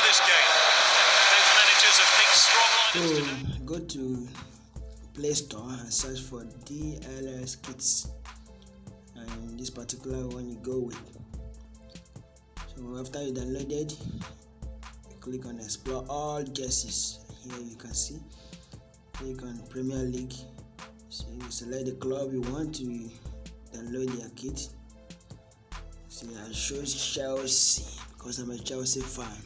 this game. Both managers have picked strong lineups today. So go to Play Store and search for DLS kits, and this particular one you go with. So after you downloaded, you click on Explore All Jerseys. Here you can see, click on Premier League. So you select the club you want to download their kit. See, I chose Chelsea because I'm a Chelsea fan.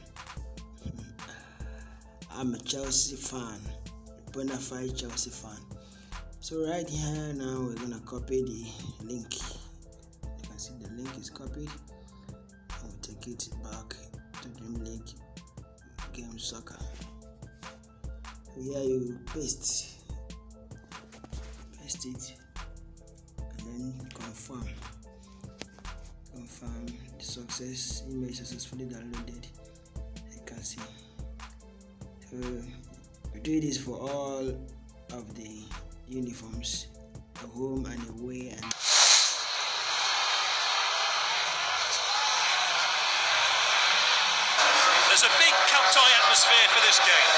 I'm a Chelsea fan, bona fide Chelsea fan. So right here now we're gonna copy the link. You can see the link is copied. I'll take it back to Dream League Game Soccer. Here you paste it and then confirm the success image successfully downloaded. You can see. So we do this for all of the uniforms, the home and away. And there's a big cup tie atmosphere for this game.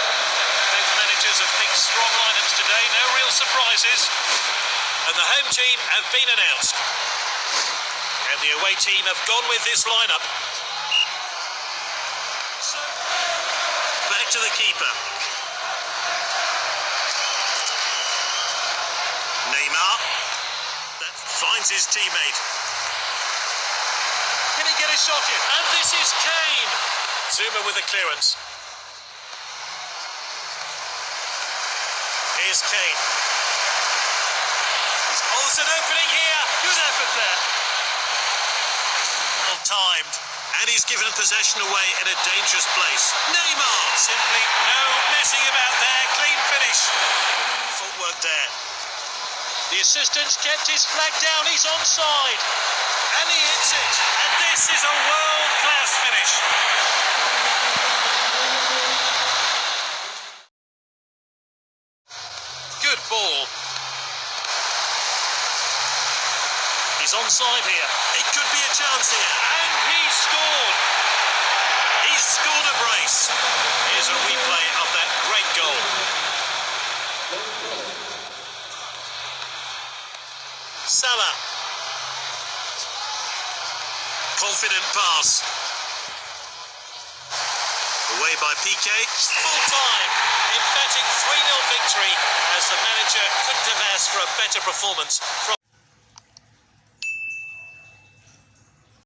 Both managers have picked strong lineups today, no real surprises. And the home team have been announced. And the away team have gone with this lineup. So, back to the keeper. Neymar. That finds his teammate. Can he get a shot in? And this is Kane. Zuma with the clearance. Here's Kane. Oh, there's an opening here. Good effort there. Well timed. And he's given possession away in a dangerous place. Neymar. Simply no messing about there. Clean finish. Footwork there. The assistant's kept his flag down. He's onside. And he hits it. And this is a world-class finish. Good ball. He's onside here. It could be a chance here. And he scored. He's scored a brace. Here's a replay of that great goal. Salah. Confident pass. Away by PK. Full time. Emphatic 3-0 victory as the manager couldn't have asked for a better performance from